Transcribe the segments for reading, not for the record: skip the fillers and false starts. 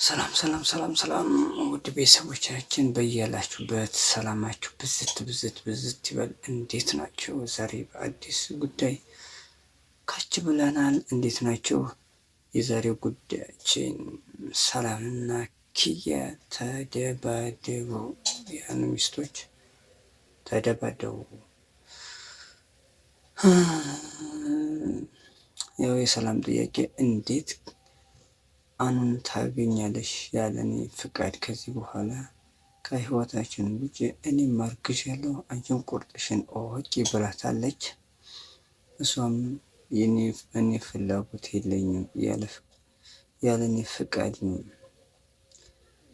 ሰላም ውድ ቤተሰቦቻችን በያላችሁበት ሰላማችሁ ብዝት ይበል። እንዴት ናችሁ? ዛሬ በአዲስ ጉዳይ ካች ብለናል። እንዴት ናችሁ? የዛሬው ጉዳያችን ሰላምና ኪያ ተደባደቡ። ያን ሚስቶች ተደባደቡ። ያው የሰላም ጥያቄ እንዴት አኑን ታገኛለሽ ያለኔ ፍቃድ ከዚህ በኋላ ከህይወታችን ውጭ እኔም አርግዣለሁ፣ አንቺን ቁርጥሽን እወቂ ብላታለች። እሷም እኔ ፍላጎት የለኝም ያለኔ ፍቃድ ነው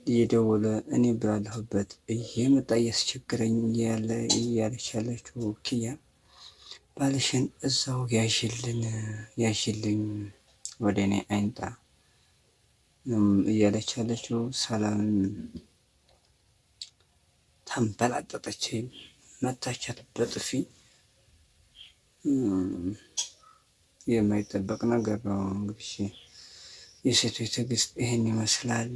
እየደወለ እኔ ባለሁበት እየመጣ እያስቸግረኝ እያለች ያለችው ኪያ ባልሽን እዛው ያሽልኝ ወደ እኔ አይንጣ እያለች ያለችው። ሰላም ተንበላጠጠች፣ መታቻት በጥፊ። የማይጠበቅ ነገር ነው እንግዲህ። የሴቶች ትዕግስት ይህን ይመስላል።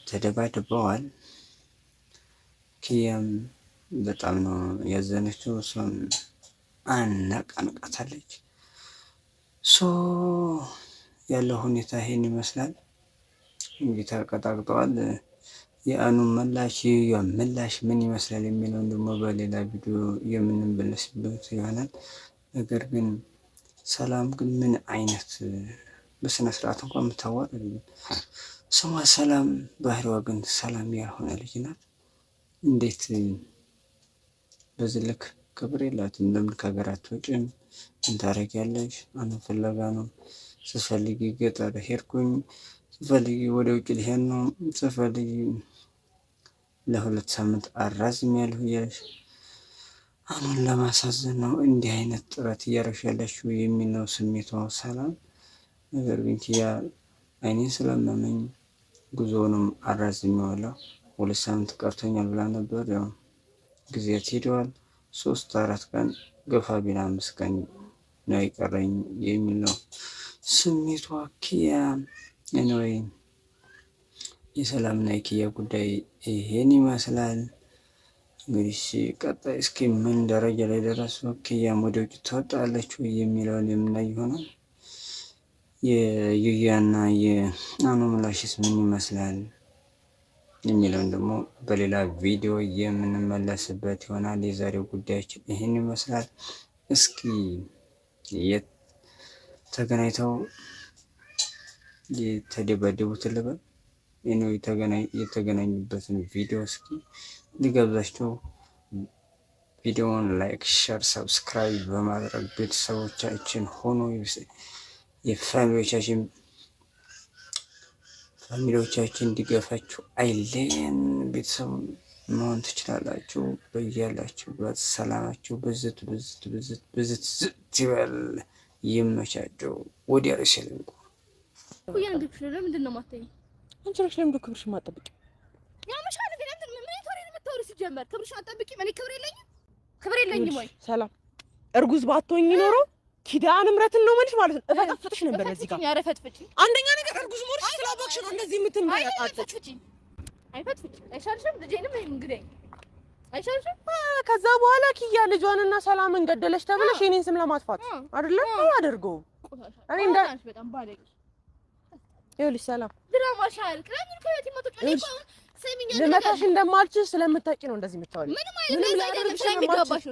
ተደባድበዋል። ኪያም በጣም ነው ያዘነችው። እሷም አነቃንቃታለች። ያለው ሁኔታ ይሄን ይመስላል። እንግዲህ ተቀጣቅጠዋል። የአኑ ምላሽ ምን ይመስላል የሚለውን ደግሞ በሌላ ቪዲዮ የምንመለስበት ይሆናል። ነገር ግን ሰላም ግን ምን አይነት በስነ ስርዓት እንኳን የምታወራ ስሟ ሰላም፣ ባህሪዋ ግን ሰላም ያልሆነ ልጅ ናት። እንዴት በዚህ ልክ ክብር የላትም? ለምን ከሀገር አትወጪም? ምን ታደርጊያለሽ? አኑ ፍለጋ ነው። ስፈልጊ ገጠር ሄድኩኝ፣ ስፈልጊ ወደ ውጭ ልሄድ ነው፣ ስፈልጊ ለ2 ሳምንት አራዝሜያለሁ እያለሽ አኑን ለማሳዘን ነው እንዲህ አይነት ጥረት እያደረግሽ ያለሽው የሚል ነው ስሜቷ ሰላም። ነገር ግን ኪያ አይኔን ስላመመኝ ጉዞውንም አራዝሜዋለሁ፣ 2 ሳምንት ቀርቶኛል ብላ ነበር። ያው ጊዜያት ሄደዋል። 3-4 ቀን ገፋ ቢል 5 ቀን ነው የቀረኝ የሚል ነው ስሜቷ ኪያ። ኤኒዌይ የሰላምና የኪያ ጉዳይ ይሄን ይመስላል። እንግዲህ ቀጣይ እስኪ ምን ደረጃ ላይ ደረሱ፣ ኪያም ወደ ውጭ ትወጣለች የሚለውን የምናይ ይሆናል። የዩያና የአኑ ምላሽስ ምን ይመስላል የሚለውን ደግሞ በሌላ ቪዲዮ የምንመለስበት ይሆናል። የዛሬው ጉዳያችን ይሄን ይመስላል። እስኪ ተገናኝተው የተደባደቡትን ልበል የተገናኙበትን ቪዲዮ እስኪ ሊጋብዛቸው። ቪዲዮውን ላይክ፣ ሸር፣ ሰብስክራይብ በማድረግ ቤተሰቦቻችን ሆኖ ፋሚሊዎቻችን እንዲገፋችሁ አይለየን። ቤተሰብ መሆን ትችላላችሁ። በያላችሁበት ሰላማችሁ ብዝት ይበል። ይመቻቸው። ወዲያ ረሽልኝ ያንግብሽ ለምንድን ነው ማተኝ? አንቺ ነሽ ለምን ክብርሽ ማጠብቂ? ያመሻል ግን እንትን ምን ይቶሪ የምትወሪ ሲጀመር ክብርሽ አጠብቂ። ምን ክብር የለኝም ወይ? ሰላም እርጉዝ ባትሆኚ ኖሮ ኪዳነ ምሕረትን ነው ማለት ነው እፈጥፍጥሽ ነበር። በዚህ ጋር ያረፈጥፍጭ አንደኛ ነገር እርጉዝ ሞርሽ ስላባክሽ ነው እንደዚህ የምትመያጣጥጭ። አይፈጥፍጭ አይሻልሽም? ልጄንም እንግዲህ አይሻልሽም? ከዛ በኋላ ኪያ ልጇንና ሰላምን ገደለች ተብለሽ የኔን ስም ለማጥፋት አይደለ? አደርገው እኔ እንዳልሽ በጣም ባለኝ ይኸውልሽ ሰላም ድራማ ሻል ክራምን ከቤት ይመጡ ልጅ ሰሚኛ ለመታሽ እንደማልችል ስለምታውቂ ነው እንደዚህ የምታወሪ። ምንም አይደለም ስለሚገባሽ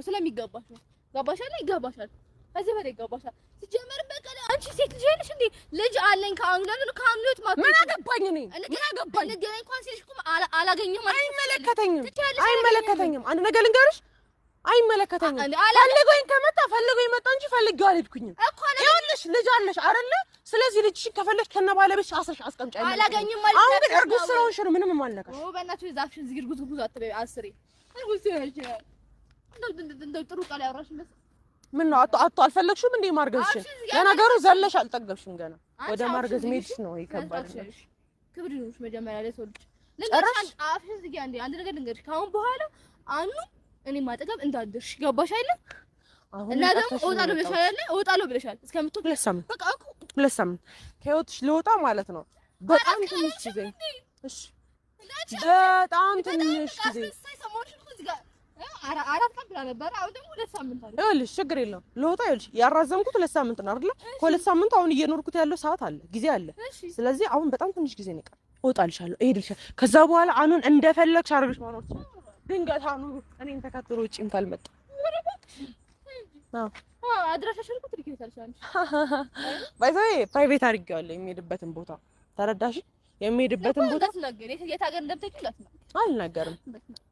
ነው ገባሻል? ይገባሻል። ከዚህ በላይ ይገባሻል። ሲጀመር በቃ አንቺ ሴት ልጅ ነሽ እንዴ? ልጅ አለኝ ከአኑ ለምን ከአኑት ማለት ምን አገባኝ? ምን አገባኝ? ነገረኝ እንኳን ሲልሽኩም አላገኘም ማለት አይመለከተኝም። አንድ ነገር ልንገርሽ፣ አይመለከተኝም። ፈልጎኝ ከመጣ ፈልጎኝ መጣ እንጂ ፈልጌው አልሄድኩኝም። ይኸውልሽ ልጅ አለሽ አይደለ? ስለዚህ ልጅሽን ከፈለግሽ ከነ ባለቤትሽ አስረሽ አስቀምጪ። አላገኘም ማለት አሁን ግን እርጉዝ ስለሆንሽ ነው ምንም የማልነካሽ። በእናትሽ ዛፍሽን ዝግር ጉዝ አትበይ። አስሬ እርጉዝ ስለሆንሽ እንደው ጥሩ ቃል ያወራሽ እንደው ምን ነው አልፈለግሽም እንዴ ማርገዝሽን? ለነገሩ ዘለሽ አልጠገብሽም ገና ወደ ማርገዝ ሜድሽ ነው ይከባድ ነው። ክብር ይሁንሽ መጀመሪያ ለሰው ልጅ ልንገርሽ። አፍሽን ዝጊ። አንድ ነገር ልንገርሽ፣ ካሁን በኋላ አኑ እኔ ማጠገብ እንዳትደርሽ ገባሽ አይደል? እና ደግሞ እወጣለሁ ብለሻል። እስከምትወጣ 2 ሳምንት ከህይወትሽ ልወጣ ማለት ነው። በጣም ትንሽ ጊዜ እሺ፣ በጣም ትንሽ ጊዜ አራት ቀን ብላ ነበር። አሁን ደግሞ 2 ሳምንት አለ። ይኸውልሽ ችግር የለውም ልወጣ። ይኸውልሽ ያራዘምኩት 2 ሳምንት ነው አይደል? ከ2 ሳምንት አሁን እየኖርኩት ያለው ሰዓት አለ ጊዜ አለ። ስለዚህ አሁን በጣም ትንሽ ጊዜ ነው የቀረው። እወጣልሻለሁ፣ እሄድልሻለሁ። ከዛ በኋላ አኑን እንደፈለግሽ አድርገሽ ማኖር ትችላለሽ። ድንገት አኑ እኔን ተከትሎ ውጪም ካልመጣ አድራሻሽን እኮ ትልኪልሻለሽ። ባይዘይ ፕራይቬት አድርጌዋለሁ የሚሄድበትን ቦታ ተረዳሽ? የሚሄድበትን ቦታ የት ሀገር እንደምትሄጂ አልናገርም።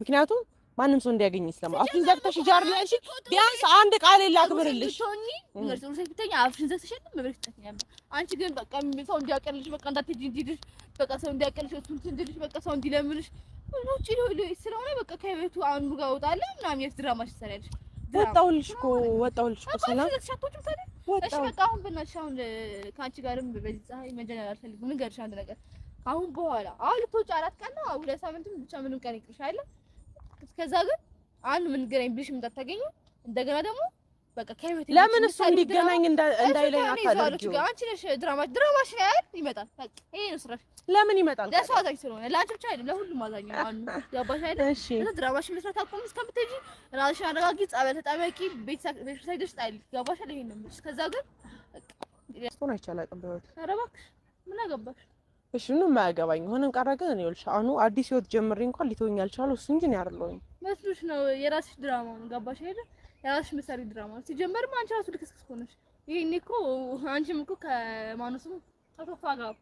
ምክንያቱም ማንም ሰው እንዲያገኝ ስለማ አፍን ዘግተሽ ጃር ላይ እሺ፣ ቢያንስ አንድ ቃል ላክብርልሽ። አፍሽን ዘግተሽ አንቺ ግን በቃ ሰው እንዲያቀልሽ በቃ እንዳትሄጂ እንዲልሽ በቃ ሰው እንዲያቀልሽ እሱን እንዲልሽ በቃ ሰው እንዲለምንሽ ውጪ ስለሆነ በቃ ከቤቱ አንዱ ጋር እወጣለሁ ምናምን የድራማሽ ትሰሪያለሽ። ወጣሁልሽ እኮ ሰላም እሺ በቃ አሁን በእናትሽ አሁን ከአንቺ ጋርም በዚህ ፀሐይ መጀነን አልፈልግም። ንገርሽ አንድ ነገር አሁን በኋላ አሁን ልትወጪ 4 ቀን ነው 2 ሳምንትም ብቻ ምንም ቀን ይቅርሻል። እስከዛ ግን አንድ ምን ገናኝ ብልሽ እንዳታገኙ እንደገና ደግሞ በቃ ከቤት ለምን እሱ እንዲገናኝ እንዳይለኝ አታደርጊው። አንቺ ነሽ ድራማሽ ያያል ይመጣል። በቃ ይሄ ነው ስራሽ። ለምን ይመጣል? ለሰው አዛኝ ስለሆነ ለአንቺ ብቻ አይደለም ለሁሉም አዛኝ ነው። አንዱ ያባሽ አይደል? እሺ ድራማሽ መስራት አቆም እስከምትሄጂ ራስሽን አረጋጊ፣ ጸበል ተጠመቂ፣ ቤተሰብ ሳይደርስ ጣይል ያባሽ አይደል? ይሄን ነው። እስከዛ ግን በቃ እሱን አይቻላቅም በህይወት ኧረ እባክሽ ምን አገባሽ? እሺ ምንም የማያገባኝ ሆነም ቀረ። ግን እኔ ልሽ አኑ አዲስ ህይወት ጀምሬ እንኳን ሊተወኝ አልቻለው እሱ እንጂ ነው ያርለውኝ መስሉሽ ነው። የራስሽ ድራማ ነው። ገባሽ አይደል? የራስሽ መሰሪ ድራማ ነው። ሲጀመርም አንቺ ራሱ ልክስክስ ሆነሽ ይሄኔ እኮ አንቺም እኮ ከማኑስም ተቶፋ ጋር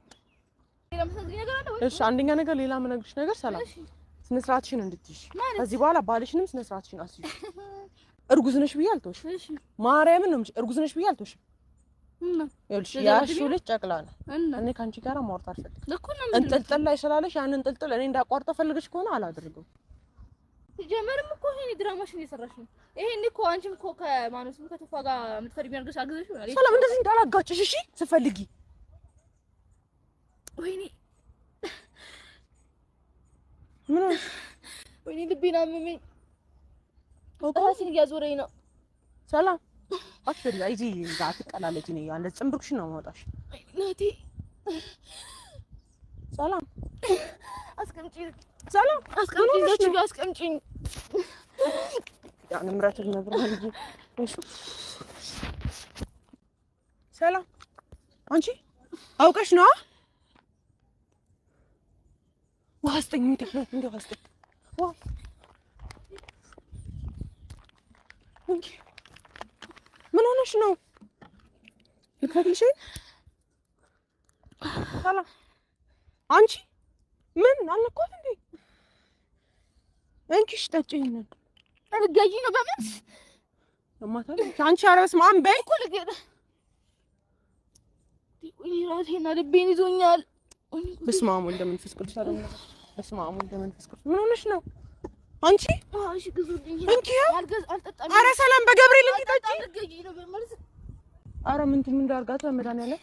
እሺ አንደኛ ነገር ሌላ የምነግርሽ ነገር ሰላም ስነ ስርዓትሽን እንድትይሽ ከዚህ በኋላ ባልሽንም ስነ ስርዓትሽን አስይሽ። እርጉዝ ነሽ ብዬ አልተውሽም። እሺ ማርያምን ነው እርጉዝ ነሽ ብዬ አልተውሽም። ይኸውልሽ ያልሽው ልጅ ጨቅላ ነው። እኔ ካንቺ ጋር ማውራት አልፈልግም። እንጥልጥል ላይ ስላለሽ ያንን እንጥልጥል እኔ እንዳቋርጠው ፈልገሽ ከሆነ አላደርገው። ሲጀመርም እኮ ይሄን ድራማሽን እየሰራሽ ነው። ይሄን እኮ አንቺም እኮ ከማኑስም ከተፋ ጋር የምትፈልጊው ነገር አግዘሽ ነው። ሰላም እንደዚህ እንዳላጋጭሽ እሺ ስፈልጊ ወይኔ ምን ወይኔ ልቤና አመመኝ። ራሴን እያዞረኝ ነው። ሰላም አትፈሪ አይጂ አትቀላለጂ ነው ያለ ጽምብርክሽ ነው ማውጣሽ ናቲ ሰላም አስቀምጪ ሰላም አስቀምጪኝ አስቀምጪኝ ያን ምራተ ነበር ልጅ እሺ ሰላም አንቺ አውቀሽ ነው ዋስጠኝ እንዴ ዋስጠኝ ዋ እንዴ ምን ሆነሽ ነው ልትፈትልሽ ሰላም አንቺ ምን አልነኳት እንዴ እንኪሽ ጠጪኝ አልገዢ ነው በመስ ለማታለ አንቺ አረስ ማን በይ እኮ ልገደ ራሴና ልቤን ይዞኛል። በስመ አብ ወወልድ ወመንፈስ ቅዱስ አለ። በስመ አብ ወወልድ ወመንፈስ ቅዱስ ምን ሆነሽ ነው አንቺ? እሺ ግዙልኝ። እንኪ አረ ሰላም በገብርኤል እንኪ ጠጪ። አልገዢ ነው በመስ አረ ምን እንዳርጋት መድኃኒዓለም